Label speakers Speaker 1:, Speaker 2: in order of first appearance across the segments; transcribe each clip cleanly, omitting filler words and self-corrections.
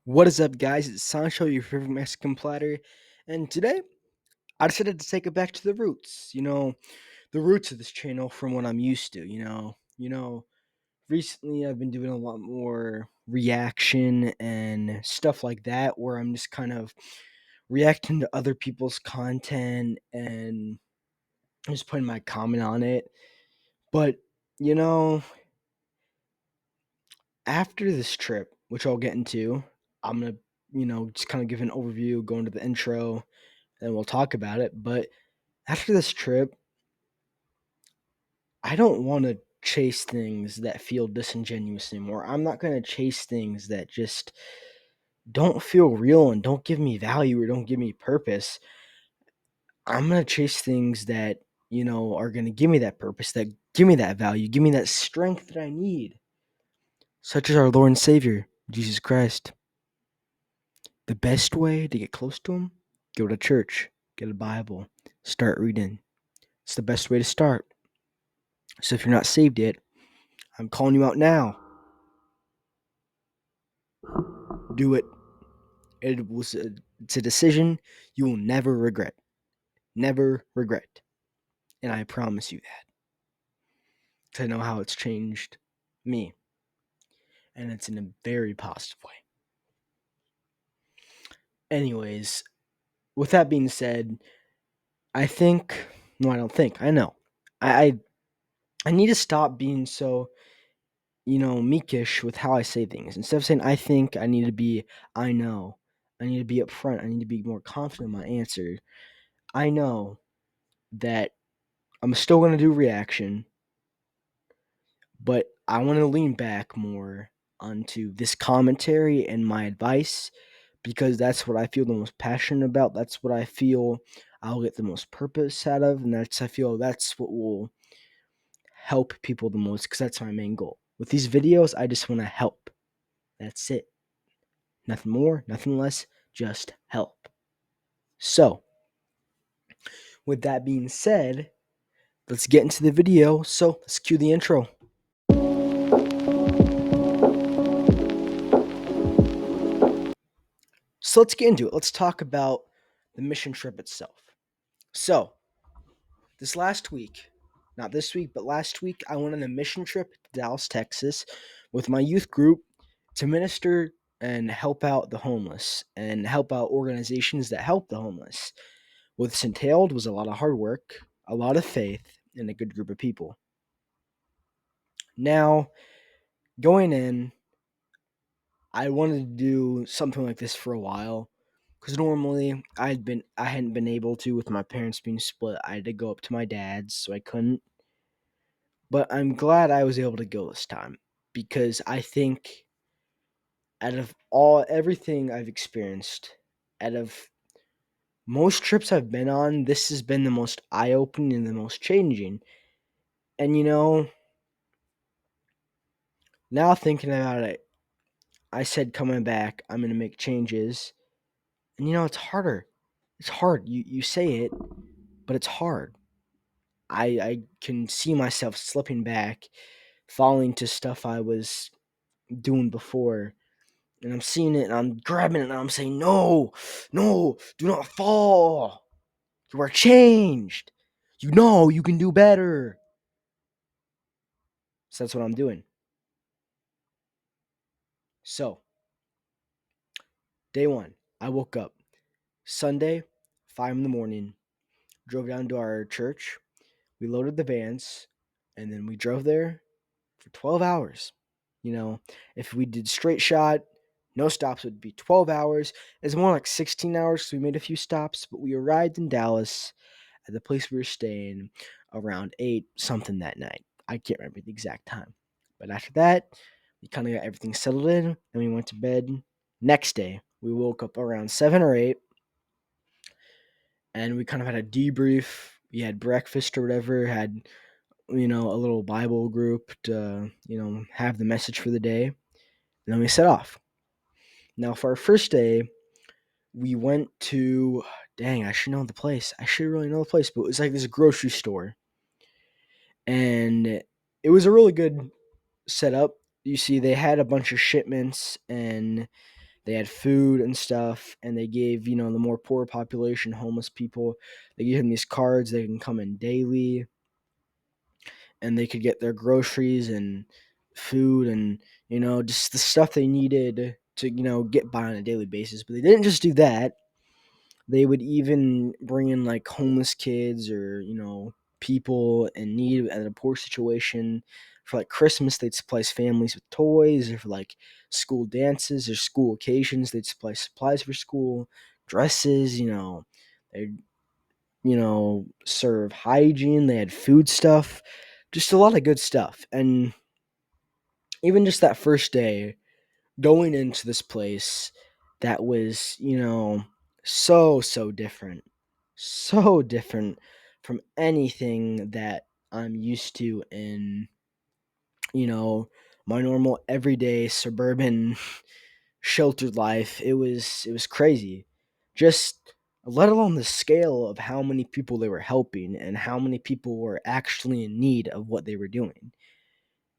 Speaker 1: What is up, guys? It's Sancho, your favorite Mexican platter, and today I decided to take it back to the roots. The roots of this channel from what I'm used to. Recently I've been doing a lot more reaction and stuff like that, where I'm just kind of reacting to other people's content and just putting my comment on it. But you know, after this trip, which I'll get into, I'm gonna just kind of give an overview, go into the intro and we'll talk about it. But after this trip, I don't want to chase things that feel disingenuous anymore. I'm not going to chase things that just don't feel real and don't give me value or don't give me purpose. I'm going to chase things that, are going to give me that purpose, that give me that value, give me that strength that I need, such as our Lord and Savior, Jesus Christ. The best way to get close to Him, go to church, get a Bible, start reading. It's the best way to start. So if you're not saved yet, I'm calling you out now. Do it. It's a decision you will never regret. Never regret. And I promise you that. To know how it's changed me. And it's in a very positive way. Anyways, with that being said, I think no, I don't think. I know. I I need to stop being so, meekish with how I say things. Instead of saying I think, I need to be I know. I need to be upfront. I need to be more confident in my answer. I know that I'm still going to do reaction, but I want to lean back more onto this commentary and my advice because that's what I feel the most passionate about. That's what I feel I'll get the most purpose out of, and I feel that's what will help people the most because that's my main goal. With these videos, I just want to help. That's it. Nothing more, nothing less, just help. So, with that being said, let's get into the video. So, let's cue the intro. So let's get into it. Let's talk about the mission trip itself. So, this last week, not this week, but last week, I went on a mission trip to Dallas, Texas with my youth group to minister and help out the homeless and help out organizations that help the homeless. What this entailed was a lot of hard work, a lot of faith, and a good group of people. Now, going in, I wanted to do something like this for a while because normally I hadn't been able to with my parents being split. I had to go up to my dad's, so I couldn't. But I'm glad I was able to go this time because I think out of everything I've experienced, out of most trips I've been on, this has been the most eye-opening and the most changing. And now thinking about it, I said coming back, I'm gonna make changes. And it's harder. It's hard. You say it, but it's hard. I can see myself slipping back, falling to stuff I was doing before. And I'm seeing it and I'm grabbing it and I'm saying, no, no, do not fall. You are changed. You know you can do better. So that's what I'm doing. So, day one, I woke up Sunday, 5 in the morning, drove down to our church. We loaded the vans and then we drove there for 12 hours. If we did straight shot, no stops, would be 12 hours. It's more like 16 hours because we made a few stops, but we arrived in Dallas at the place we were staying around 8 something that night. I can't remember the exact time. But after that, we kind of got everything settled in and we went to bed. Next day, we woke up around 7 or 8 and we kind of had a debrief. We had breakfast or whatever, had, a little Bible group to, have the message for the day. And then we set off. Now, for our first day, we went to, dang, I should know the place. I should really know the place, but it was like this grocery store. And it was a really good setup. You see, they had a bunch of shipments and They had food and stuff, and they gave, the more poor population, homeless people, they gave them these cards. They can come in daily, and they could get their groceries and food and, just the stuff they needed to, get by on a daily basis. But they didn't just do that. They would even bring in like homeless kids or, people in need at a poor situation. For like Christmas, they'd supply families with toys, or for like school dances or school occasions, they'd supply supplies for school, dresses, they'd, serve hygiene, they had food stuff, just a lot of good stuff. And even just that first day, going into this place that was, so different, so different from anything that I'm used to in, you know, my normal everyday suburban sheltered life. It was crazy. Just let alone the scale of how many people they were helping and how many people were actually in need of what they were doing.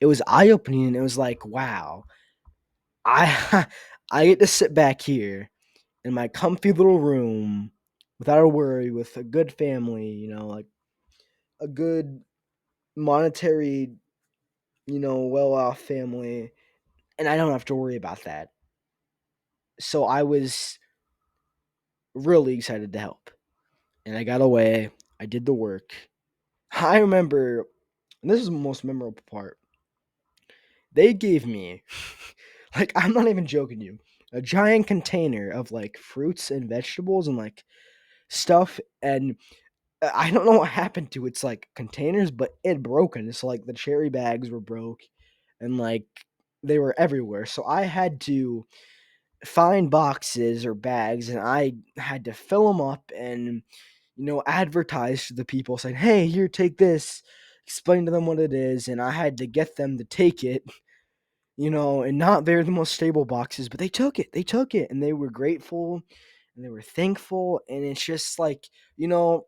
Speaker 1: It was eye opening, and it was like, wow, I I get to sit back here in my comfy little room without a worry, with a good family, like a good monetary, well off family, and I don't have to worry about that. So I was really excited to help. And I got away. I did the work. I remember, and this is the most memorable part. They gave me, like, I'm not even joking you, a giant container of like fruits and vegetables and like stuff. And I don't know what happened to its like containers, but it broken. So like the cherry bags were broke, and like they were everywhere. So I had to find boxes or bags, and I had to fill them up and, advertise to the people saying, "Hey, here, take this." Explain to them what it is, and I had to get them to take it, and not they're the most stable boxes, but they took it. They took it, and they were grateful, and they were thankful, and it's just like, you know,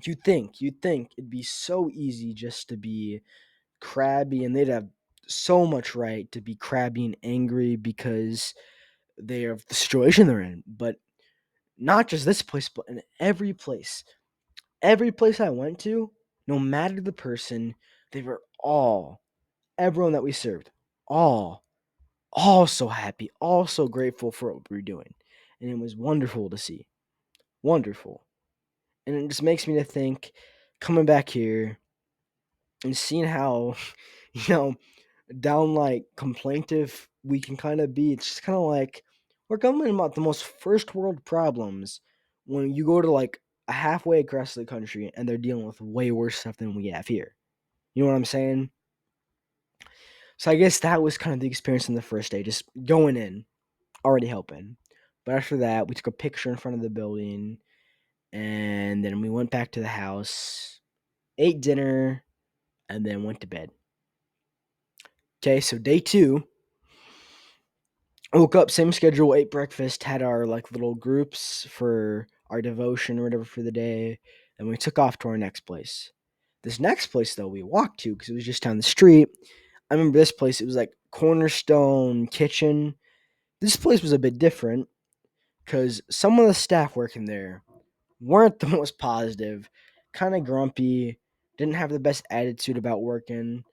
Speaker 1: you'd think it'd be so easy just to be crabby, and they'd have so much right to be crabby and angry because they are the situation they're in. But not just this place, but in every place I went to, no matter the person, they were all, everyone that we served, all, all so happy, all so grateful for what we were doing. And it was wonderful to see. Wonderful. And it just makes me to think, coming back here and seeing how, you know, downright complaintive we can kind of be. It's just kind of like we're complaining about the most first world problems when you go to like a halfway across the country and they're dealing with way worse stuff than we have here. You know what I'm saying? So I guess that was kind of the experience in the first day, just going in, already helping. But after that, we took a picture in front of the building, and then we went back to the house, ate dinner, and then went to bed. Okay, so day two, woke up, same schedule, ate breakfast, had our like little groups for our devotion or whatever for the day, and we took off to our next place. This next place though we walked to because it was just down the street. I remember this place, it was like Cornerstone Kitchen. This place was a bit different because some of the staff working there weren't the most positive, kind of grumpy, didn't have the best attitude about working.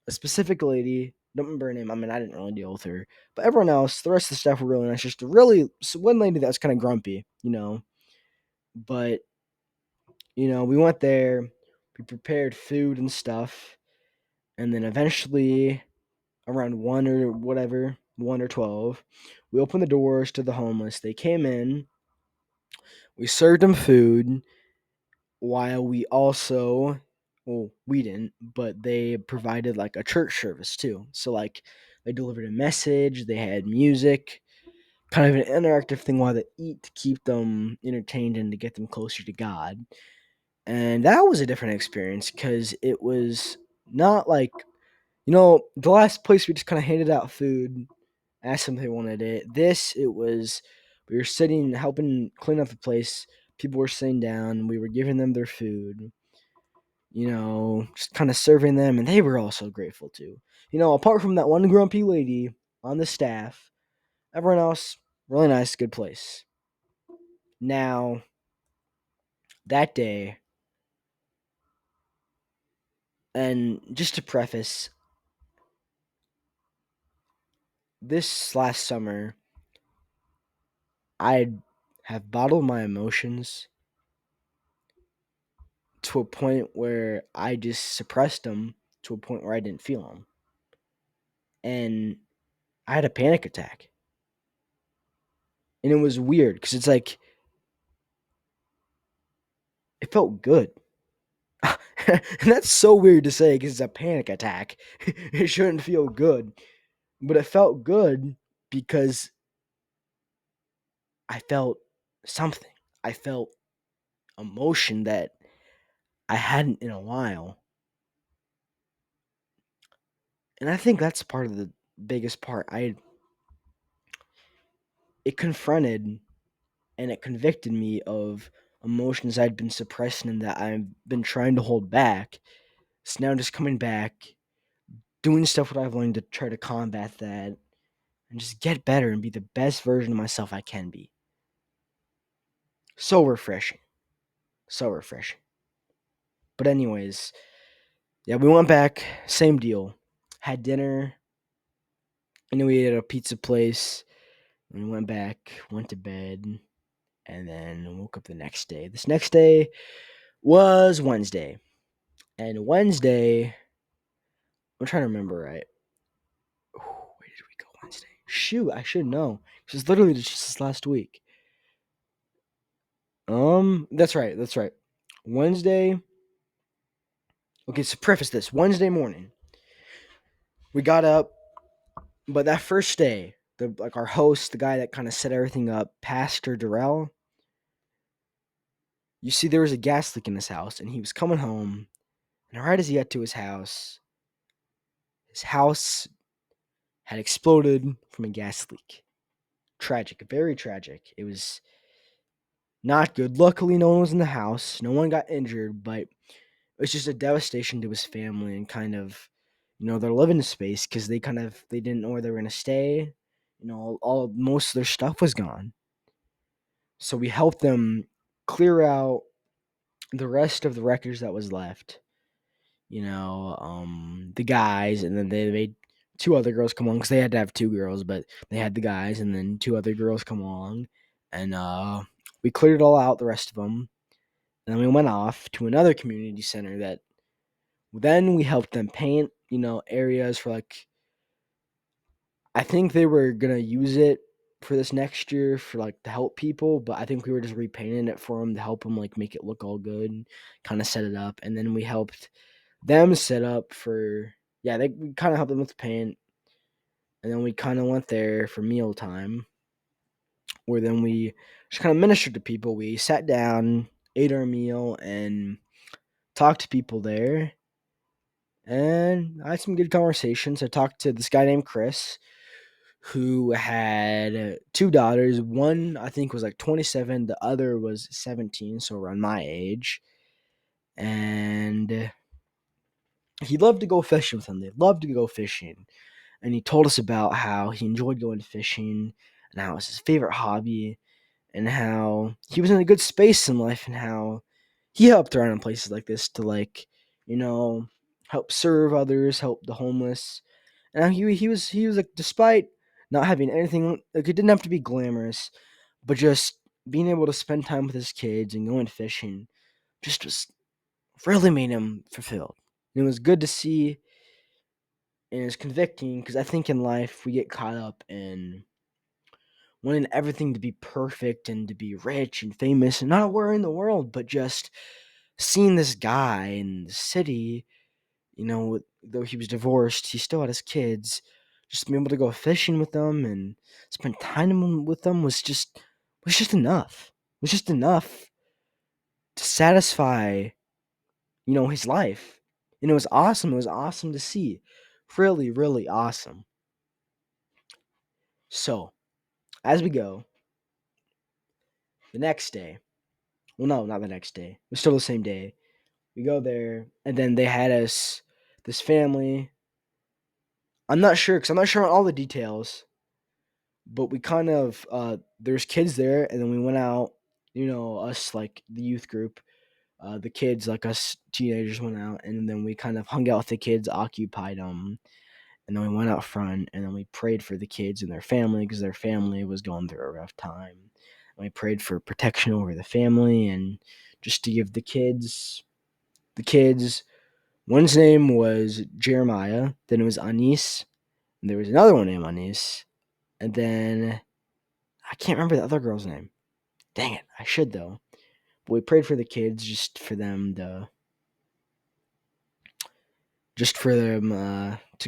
Speaker 1: A specific lady, don't remember her name. I mean, I didn't really deal with her, but everyone else, the rest of the staff were really nice. Just really, so one lady that was kind of grumpy, But we went there, we prepared food and stuff, and then eventually, around 1 or 12, we opened the doors to the homeless. They came in, we served them food, while we also, well, we didn't, but they provided like a church service too. So like they delivered a message, they had music, kind of an interactive thing while they eat to keep them entertained and to get them closer to God. And that was a different experience because it was not like, the last place we just kind of handed out food, asked them if they wanted it. It was, we were sitting, helping clean up the place. People were sitting down. We were giving them their food, just kind of serving them, and they were also grateful too. Apart from that one grumpy lady on the staff, everyone else. Really nice, good place. Now, that day, and just to preface, this last summer, I have bottled my emotions to a point where I just suppressed them to a point where I didn't feel them. And I had a panic attack. And it was weird because it's like, it felt good. And that's so weird to say because it's a panic attack. It shouldn't feel good. But it felt good because I felt something. I felt emotion that I hadn't in a while. And I think that's part of the biggest part. It confronted and it convicted me of emotions I'd been suppressing and that I've been trying to hold back. It's now just coming back, doing stuff what I've learned to try to combat that and just get better and be the best version of myself I can be. So refreshing. So refreshing. But anyways, yeah, we went back, same deal. Had dinner, and then we ate at a pizza place, and we went back, went to bed, and then woke up the next day. This next day was Wednesday. And Wednesday, I'm trying to remember right. Where did we go Wednesday? Shoot, I should know. It's literally just this last week. That's right. That's right. Wednesday. Okay, so preface this. Wednesday morning, we got up, but that first day, our host, the guy that kind of set everything up, Pastor Durrell. You see, there was a gas leak in his house, and he was coming home, and right as he got to his house had exploded from a gas leak. Tragic, very tragic. It was not good. Luckily, no one was in the house. No one got injured, but it was just a devastation to his family and kind of, their living space because they didn't know where they were gonna stay. All most of their stuff was gone. So we helped them clear out the rest of the wreckage that was left. The guys, and then they made two other girls come along because they had to have two girls, but they had the guys, and then two other girls come along, and we cleared it all out, the rest of them, and then we went off to another community center that then we helped them paint, areas for like I think they were gonna use it for this next year for like to help people, but I think we were just repainting it for them to help them like make it look all good, kind of set it up, and then we helped them set up for we kind of helped them with paint, and then we kind of went there for meal time, where then we just kind of ministered to people. We sat down, ate our meal, and talked to people there, and I had some good conversations. I talked to this guy named Chris who had two daughters. One, I think, was like 27, the other was 17, so around my age. And he loved to go fishing with them. They loved to go fishing. And he told us about how he enjoyed going fishing and how it was his favorite hobby and how he was in a good space in life and how he helped around in places like this to you know, help serve others, help the homeless. And he was like, despite not having anything, like, it didn't have to be glamorous, but just being able to spend time with his kids and going fishing just was really made him fulfilled. And it was good to see, and it's convicting because I think in life we get caught up in wanting everything to be perfect and to be rich and famous and not where in the world, but just seeing this guy in the city, though he was divorced, he still had his kids. Just being able to go fishing with them and spend time with them was just enough. It was just enough to satisfy, his life. And it was awesome. It was awesome to see. Really, really awesome. So, as we go, the next day, well, no, not the next day. It was still the same day. We go there, and then they had us, this family. I'm not sure, because I'm not sure on all the details, but we kind of there's kids there, and then we went out. Us like the youth group, the kids like us teenagers went out, and then we kind of hung out with the kids, occupied them, and then we went out front, and then we prayed for the kids and their family because their family was going through a rough time. And we prayed for protection over the family and just to give the kids. One's name was Jeremiah, then it was Anis, and there was another one named Anis, and then I can't remember the other girl's name. Dang it, I should though. But we prayed for the kids, just for them to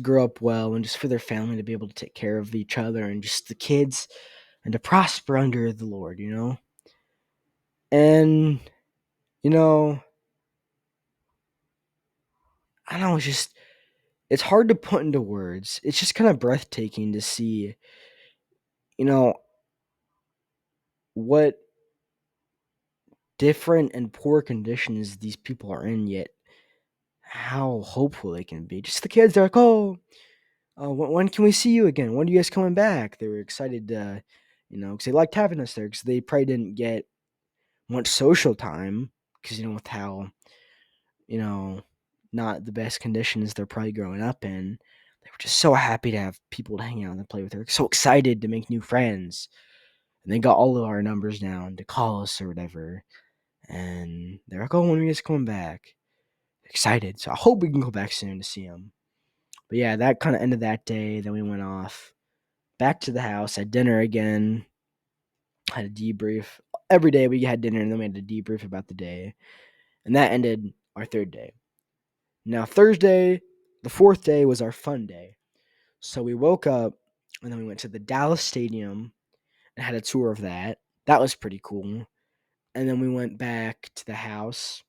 Speaker 1: grow up well, and just for their family to be able to take care of each other, and just the kids, and to prosper under the Lord. And you know, I don't know, it's hard to put into words. It's just kind of breathtaking to see, you know, what different and poor conditions these people are in, yet how hopeful they can be. Just the kids, they're like, "Oh, when can we see you again? When are you guys coming back?" They were excited to, because they liked having us there because they probably didn't get much social time because, with how, you know, not the best conditions they're probably growing up in. They were just so happy to have people to hang out and play with. They're so excited to make new friends. And they got all of our numbers down to call us or whatever. And they're like, "Oh, when are you guys coming back?" Excited. So I hope we can go back soon to see them. But yeah, that kind of ended that day. Then we went off back to the house, had dinner again, had a debrief. Every day we had dinner and then we had a debrief about the day. And that ended our third day. Now, Thursday, the fourth day, was our fun day. So we woke up and then we went to the Dallas Stadium and had a tour of that. That was pretty cool. And then we went back to the house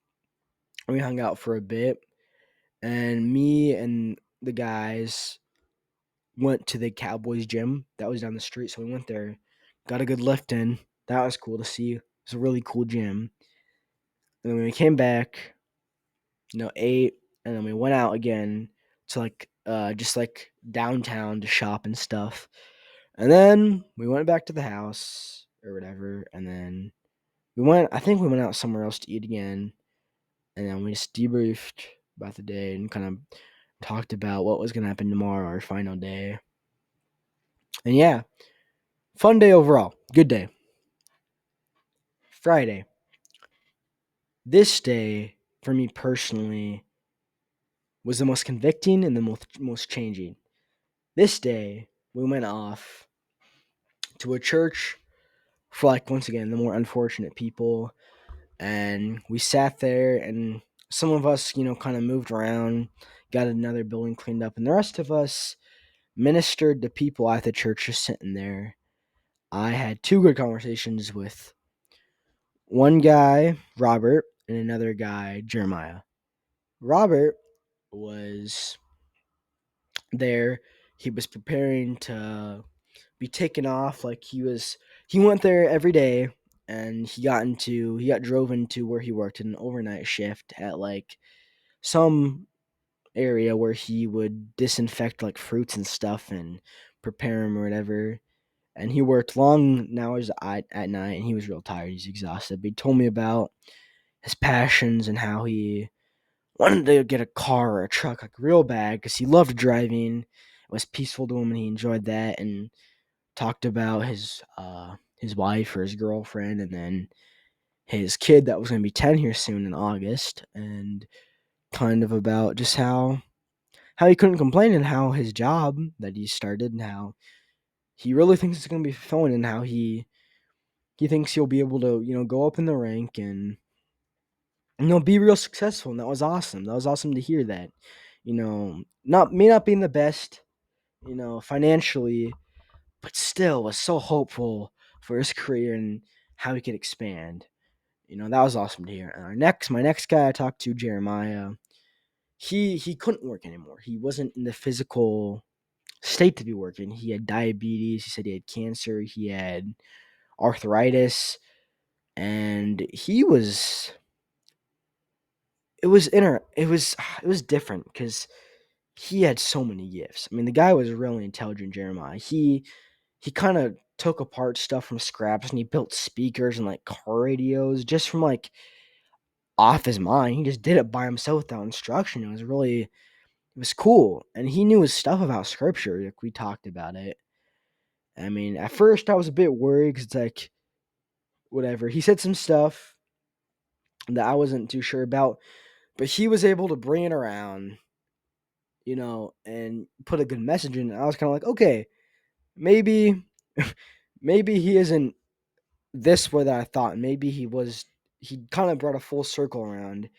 Speaker 1: and we hung out for a bit. And me and the guys went to the Cowboys gym that was down the street. So we went there, got a good lift in. That was cool to see. It was a really cool gym. And then when we came back, ate, and then we went out again to just like downtown to shop and stuff. And then we went back to the house or whatever, and then I think we went out somewhere else to eat again, and then we just debriefed about the day and kind of talked about what was gonna happen tomorrow, our final day. And yeah, fun day overall. Good day. Friday. This day, for me personally, was the most convicting and the most changing. This day, we went off to a church for, like, once again, the more unfortunate people. And we sat there, and some of us, kind of moved around, got another building cleaned up, and the rest of us ministered to people at the church just sitting there. I had two good conversations with one guy, Robert, and another guy, Jeremiah. Robert was there. He was preparing to be taken off. Like, he went there every day, and he got drove into where he worked in an overnight shift at like some area where he would disinfect like fruits and stuff and prepare them or whatever. And he worked long hours at night, and he was real tired. He's exhausted. But he told me about his passions and how he wanted to get a car or a truck like real bad because he loved driving. It was peaceful to him, and he enjoyed that. And talked about his wife or his girlfriend, and then his kid that was going to be 10 here soon in August, and kind of about just how he couldn't complain, and how his job that he started, and how he really thinks it's going to be fulfilling, and how he thinks he'll be able to go up in the rank and be real successful. And that was awesome. That was awesome to hear that. Not may not being the best, financially, but still was so hopeful for his career and how he could expand. That was awesome to hear. And my next guy I talked to, Jeremiah, he couldn't work anymore. He wasn't in the physical state to be working. He had diabetes. He said he had cancer. He had arthritis, and it was different because he had so many gifts. I mean, the guy was really intelligent, Jeremiah. He kind of took apart stuff from scraps and he built speakers and like car radios just from like off his mind. He just did it by himself without instruction. It was cool. And he knew his stuff about scripture. Like we talked about it. I mean, at first I was a bit worried because it's like, whatever. He said some stuff that I wasn't too sure about, but he was able to bring it around, and put a good message in. I was kind of like, okay, maybe, maybe he isn't this way that I thought. Maybe he was. He kind of brought a full circle around,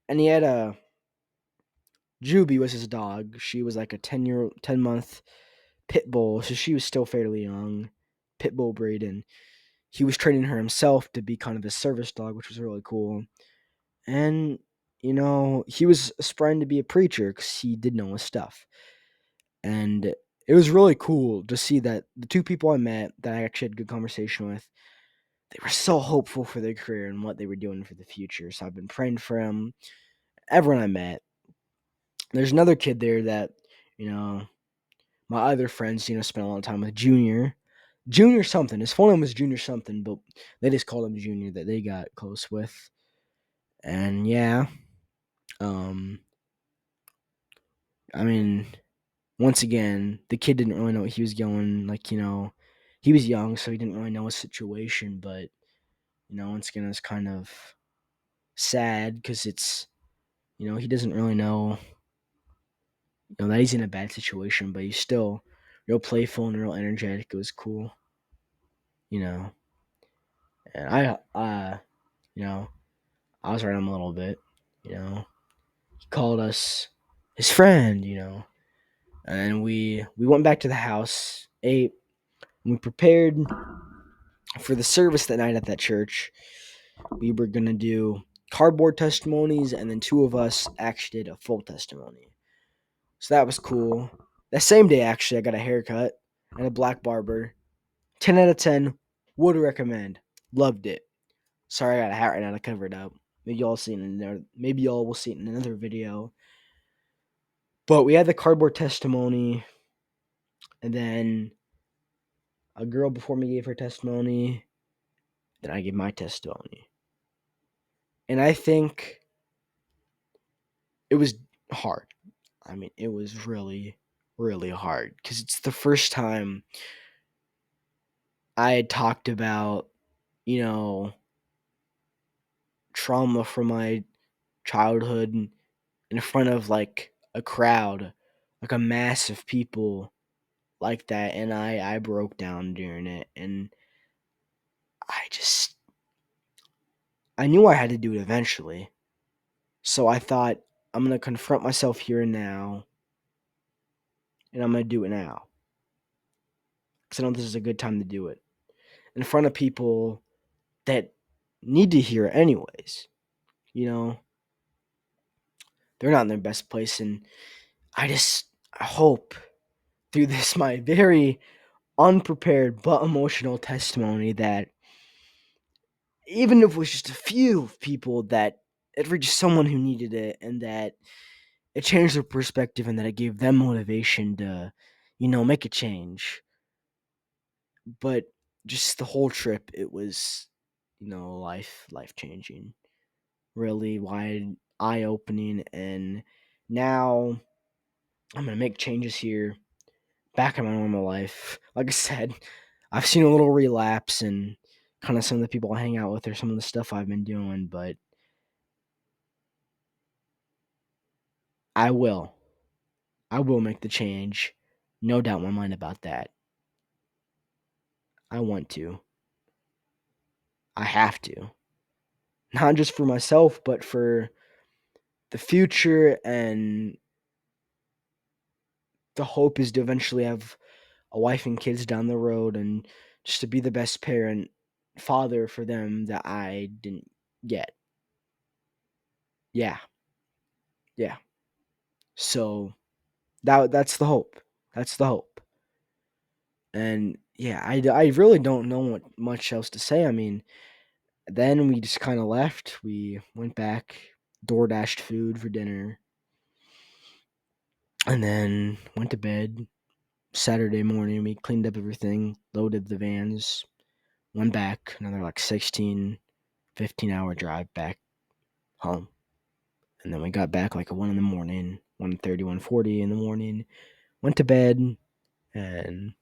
Speaker 1: and he had a Juby was his dog. She was like a 10-month pit bull, so she was still fairly young, pit bull breed, and he was training her himself to be kind of his service dog, which was really cool. And he was aspiring to be a preacher because he did know his stuff. And it was really cool to see that the two people I met that I actually had a good conversation with, they were so hopeful for their career and what they were doing for the future. So I've been praying for them. Everyone I met. There's another kid there that, you know, my other friends, spent a lot of time with. Junior something. His full name was Junior something, but they just called him Junior that they got close with. And yeah, um, I mean, once again, the kid didn't really know what he was going. Like, he was young, so he didn't really know his situation. But once again, it's kind of sad because he doesn't really know, that he's in a bad situation, but he's still real playful and real energetic. It was cool, you know. And you know, I was around him a little bit, you know. He called us his friend, and we went back to the house, ate, and we prepared for the service that night at that church. We were gonna do cardboard testimonies, and then two of us actually did a full testimony. So that was cool. That same day, actually, I got a haircut at a black barber. 10 out of 10. Would recommend. Loved it. Sorry, I got a hat right now to cover it up. Maybe y'all will see it in another video. But we had the cardboard testimony, and then a girl before me gave her testimony. Then I gave my testimony. And I think it was hard. I mean, it was really, really hard because it's the first time I had talked about, trauma from my childhood in front of like a crowd, like a mass of people like that. And I broke down during it. And I just, I knew I had to do it eventually. So I thought, I'm going to confront myself here and now. And I'm going to do it now. Because I know this is a good time to do it. In front of people that need to hear it anyways. They're not in their best place. And I hope through this, my very unprepared but emotional testimony, that even if it was just a few people, that it reached someone who needed it, and that it changed their perspective, and that it gave them motivation to, make a change. But just the whole trip, it was, life changing, really wide eye opening. And now I'm gonna make changes here, back in my normal life. Like I said, I've seen a little relapse and kind of some of the people I hang out with or some of the stuff I've been doing, but I will. I will make the change. No doubt in my mind about that. I want to. I have to. Not just for myself, but for the future. And the hope is to eventually have a wife and kids down the road, and just to be the best father for them that I didn't get. Yeah. Yeah. So that's the hope. That's the hope. And yeah, I really don't know what much else to say. I mean, then we just kind of left. We went back, door dashed food for dinner, and then went to bed. Saturday morning, we cleaned up everything, loaded the vans, went back, another like 16, 15-hour drive back home. And then we got back like at 1 in the morning, 1:30, 1:40 in the morning, went to bed, and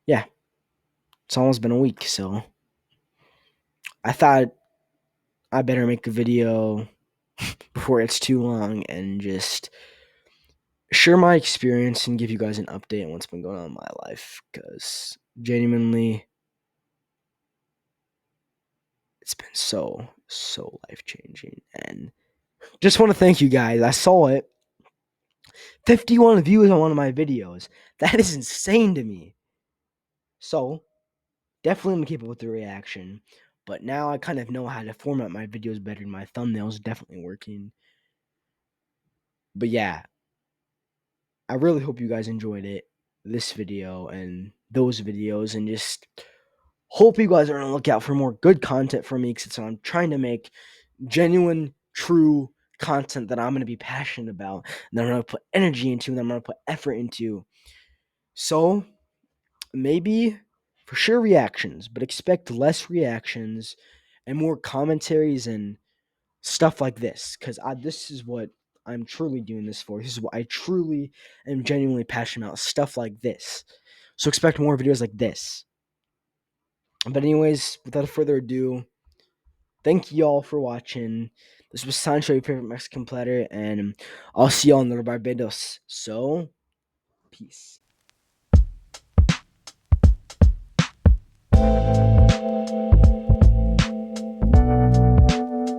Speaker 1: yeah, it's almost been a week. So I thought I better make a video before it's too long and just share my experience and give you guys an update on what's been going on in my life, because genuinely it's been so life changing. And just want to thank you guys. I saw it, 51 views on one of my videos. That is insane to me. So definitely gonna keep up with the reaction, but now I kind of know how to format my videos better. My thumbnails definitely working. But yeah, I really hope you guys enjoyed it, this video and those videos, and just hope you guys are on the lookout for more good content from me, because I'm trying to make genuine, true content that I'm going to be passionate about, and that I'm going to put energy into, and that I'm going to put effort into. So maybe for sure reactions, but expect less reactions and more commentaries and stuff like this, because this is what I'm truly doing this for. This is what I truly am genuinely passionate about, stuff like this. So expect more videos like this. But anyways, without further ado, thank you all for watching. This was Sancho, your favorite Mexican platter, and I'll see y'all in the Barbados. So, peace.